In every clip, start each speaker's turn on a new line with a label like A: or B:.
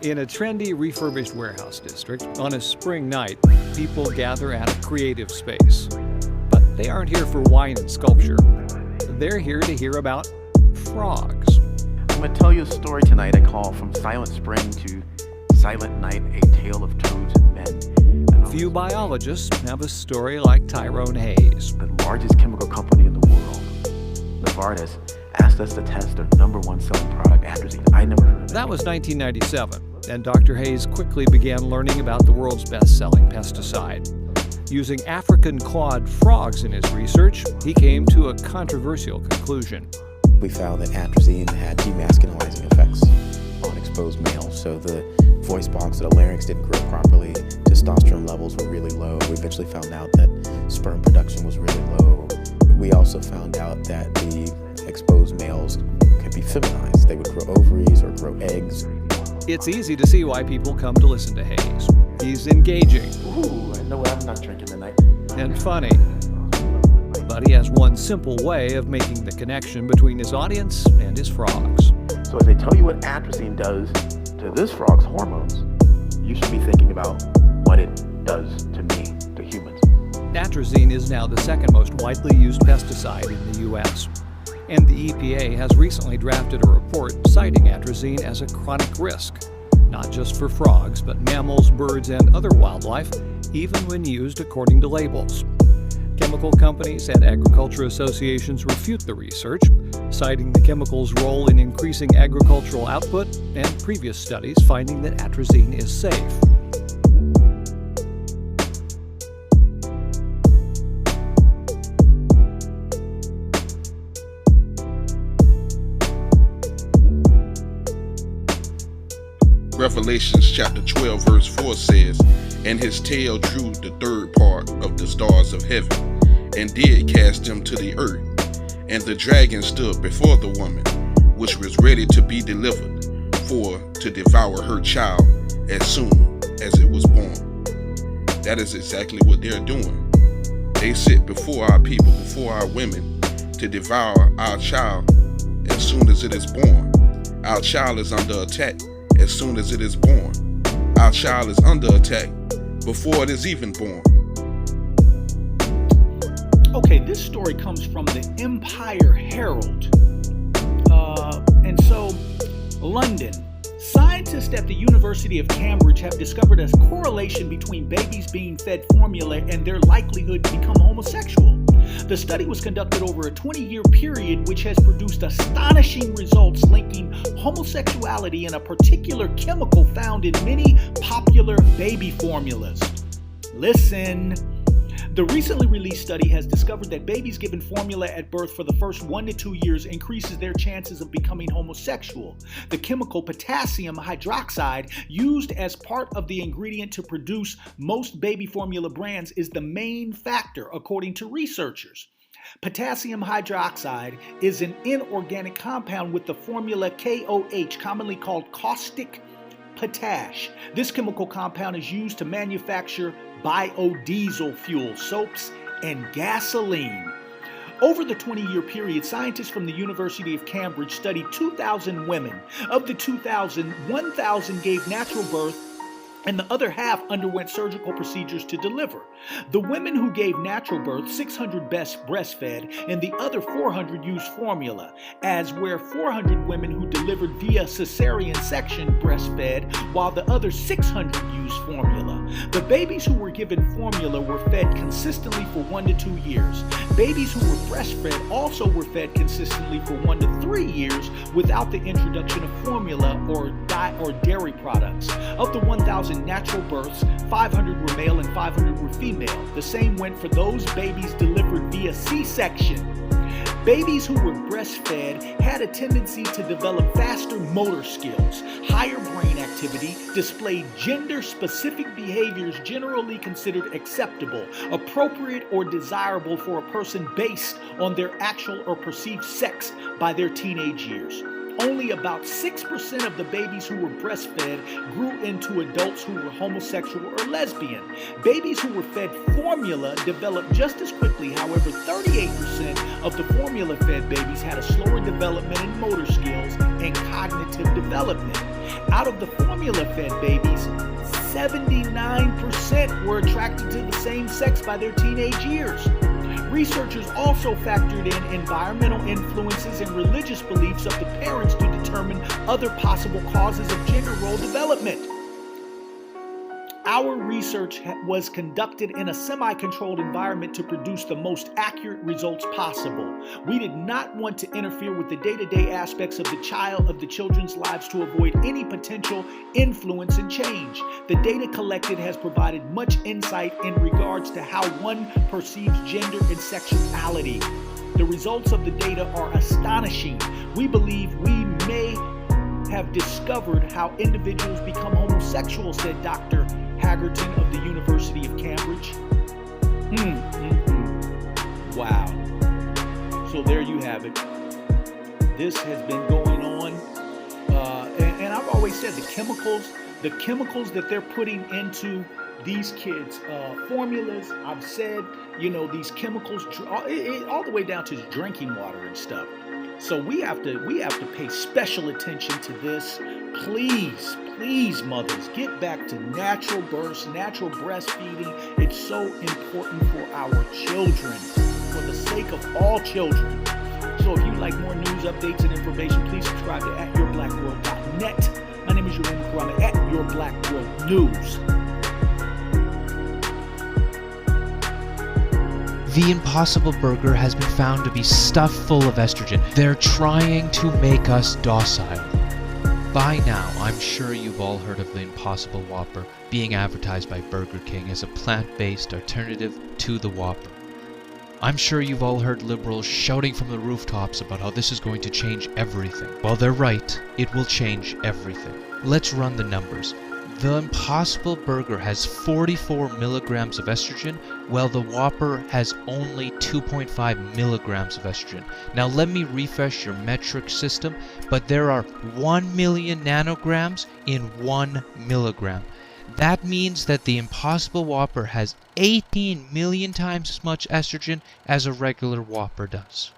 A: In a trendy refurbished warehouse district, on a spring night, people gather at a creative space. But they aren't here for wine and sculpture. They're here to hear about frogs.
B: I'm going to tell you a story tonight I call From Silent Spring to Silent Night, A Tale of Toads and Men.
A: Few biologists have a story like Tyrone Hayes.
B: The largest chemical company in the world, Novartis, asked us to test their #1 selling product, Attrazine. I never heard of it.
A: That was 1997, and Dr. Hayes quickly began learning about the world's best-selling pesticide. Using African clawed frogs in his research, he came to a controversial conclusion.
C: We found that Attrazine had demasculinizing effects on exposed males. So the voice box or the larynx didn't grow properly, testosterone levels were really low. We eventually found out that sperm production was really low. We also found out that the exposed males could be feminized. They would grow ovaries or grow eggs.
A: It's easy to see why people come to listen to Hayes. He's engaging.
B: Ooh, I know what I'm not drinking tonight.
A: And funny. But he has one simple way of making the connection between his audience and his frogs.
B: So as they tell you what Attrazine does to this frog's hormones, you should be thinking about what it does to me, to humans.
A: Attrazine is now the second most widely used pesticide in the U.S. And the EPA has recently drafted a report citing Attrazine as a chronic risk, not just for frogs, but mammals, birds, and other wildlife, even when used according to labels. Chemical companies and agriculture associations refute the research, citing the chemical's role in increasing agricultural output and previous studies finding that Attrazine is safe.
D: Revelations chapter 12 verse 4 says, "And his tail drew the third part of the stars of heaven, and did cast them to the earth. And the dragon stood before the woman, which was ready to be delivered, for to devour her child as soon as it was born." That is exactly what they're doing. They sit before our people, before our women, to devour our child as soon as it is born. Our child is under attack as soon as it is born. Our child is under attack before it is even born.
E: Okay, this story comes from the Empire Herald. And so, London. Scientists at the University of Cambridge have discovered a correlation between babies being fed formula and their likelihood to become homosexual. The study was conducted over a 20-year period, which has produced astonishing results linking homosexuality and a particular chemical found in many popular baby formulas. Listen. The recently released study has discovered that babies given formula at birth for the first 1 to 2 years increases their chances of becoming homosexual. The chemical potassium hydroxide, used as part of the ingredient to produce most baby formula brands, is the main factor, according to researchers. Potassium hydroxide is an inorganic compound with the formula KOH, commonly called caustic potash. This chemical compound is used to manufacture biodiesel fuel, soaps, and gasoline. Over the 20-year period, scientists from the University of Cambridge studied 2,000 women. Of the 2,000, 1,000 gave natural birth, and the other half underwent surgical procedures to deliver. The women who gave natural birth, 600 breastfed, and the other 400 used formula, as where 400 women who delivered via cesarean section breastfed, while the other 600 used formula. The babies who were given formula were fed consistently for 1 to 2 years. Babies who were breastfed also were fed consistently for 1 to 3 years without the introduction of formula or dairy products. Of the 1,000 natural births, 500 were male and 500 were female. The same went for those babies delivered via C-section. Babies who were breastfed had a tendency to develop faster motor skills, higher brain activity, displayed gender-specific behaviors generally considered acceptable, appropriate, or desirable for a person based on their actual or perceived sex by their teenage years. Only about 6% of the babies who were breastfed grew into adults who were homosexual or lesbian. Babies who were fed formula developed just as quickly. However, 38% of the formula-fed babies had a slower development in motor skills and cognitive development. Out of the formula-fed babies, 79% were attracted to the same sex by their teenage years. Researchers also factored in environmental influences and religious beliefs of the parents to determine other possible causes of gender role development. Our research was conducted in a semi-controlled environment to produce the most accurate results possible. We did not want to interfere with the day-to-day aspects of the children's lives to avoid any potential influence and change. The data collected has provided much insight in regards to how one perceives gender and sexuality. The results of the data are astonishing. We believe we may have discovered how individuals become homosexual, said Dr. Haggerton of the University of Cambridge. Wow. So there you have it. This has been going on. And I've always said the chemicals that they're putting into these kids' formulas, I've said, these chemicals, all the way down to drinking water and stuff. So we have to pay special attention to this. Please, mothers, get back to natural births, natural breastfeeding. It's so important for our children, for the sake of all children. So if you'd like more news, updates, and information, please subscribe to @yourblackworld.net. My name is Jerome Karama at Your Black World News.
F: The Impossible Burger has been found to be stuffed full of estrogen. They're trying to make us docile. By now, I'm sure you've all heard of the Impossible Whopper being advertised by Burger King as a plant-based alternative to the Whopper. I'm sure you've all heard liberals shouting from the rooftops about how this is going to change everything. Well, they're right. It will change everything. Let's run the numbers. The Impossible Burger has 44 milligrams of estrogen, while the Whopper has only 2.5 milligrams of estrogen. Now let me refresh your metric system, but there are 1 million nanograms in 1 milligram. That means that the Impossible Whopper has 18 million times as much estrogen as a regular Whopper does.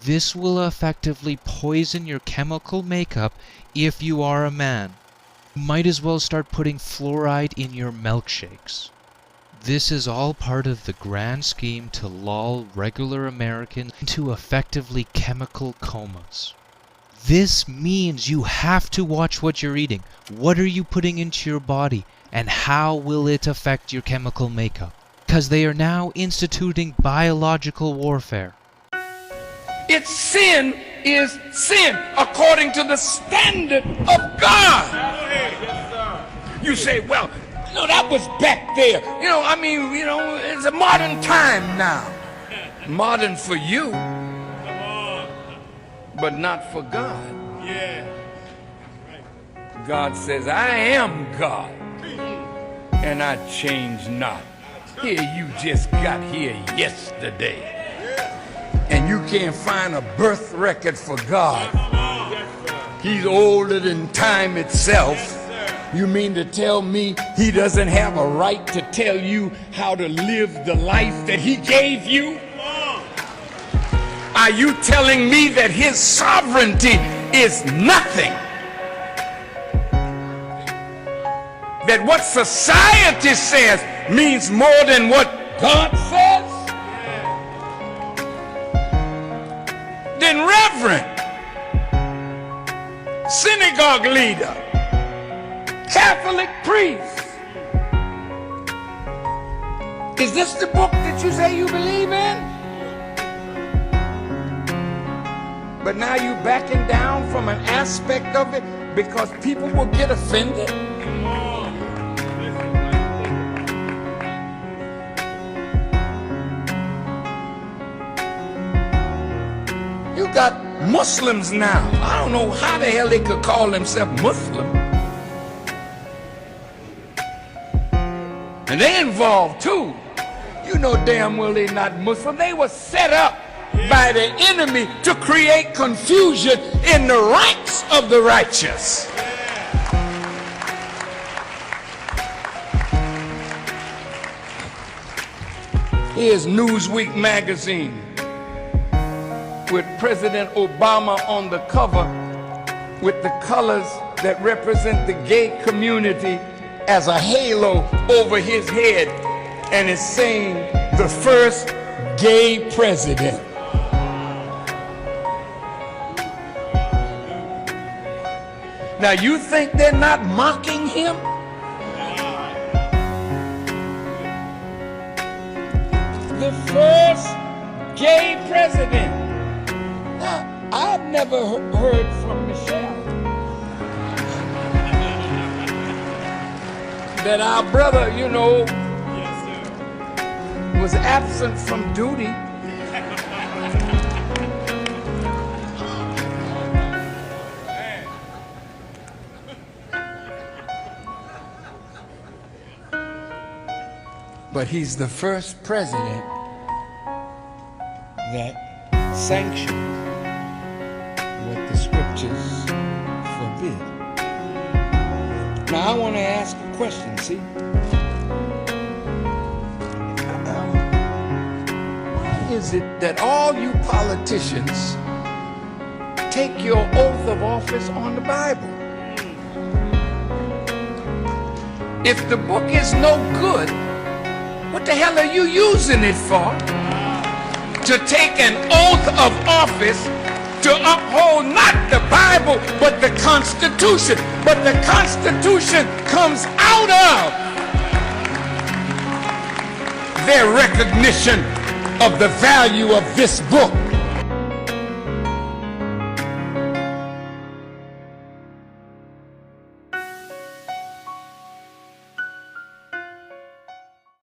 F: This will effectively poison your chemical makeup if you are a man. Might as well start putting fluoride in your milkshakes. This is all part of the grand scheme to lull regular Americans into effectively chemical comas. This means you have to watch what you're eating. What are you putting into your body? And how will it affect your chemical makeup? Because they are now instituting biological warfare.
G: Its sin is sin according to the standard of God. You say, well, that was back there. It's a modern time now. Modern for you, but not for God. God says, I am God, and I change not. Here you just got here yesterday. And you can't find a birth record for God. He's older than time itself. You mean to tell me he doesn't have a right to tell you how to live the life that he gave you? Are you telling me that his sovereignty is nothing? That what society says means more than what God says? Then reverend, synagogue leader, Catholic priest, is this the book that you say you believe in? But now you backing down from an aspect of it because people will get offended? You got Muslims now. I don't know how the hell they could call themselves Muslim. And they involved too. You know damn well they're not Muslim. They were set up by the enemy to create confusion in the ranks of the righteous. Here's Newsweek magazine. with President Obama on the cover with the colors that represent the gay community as a halo over his head, and it's saying the first gay president. Now you think they're not mocking him? The first gay president. Now, I've never heard from Michelle that our brother, you know, was absent from duty. But he's the first president that sanctioned what the scriptures forbid. Now I want to ask a question, see? Why is it that all you politicians take your oath of office on the Bible? If the book is no good, what the hell are you using it for? To take an oath of office to uphold not the Bible, but the Constitution. But the Constitution comes out of their recognition of the value of this book.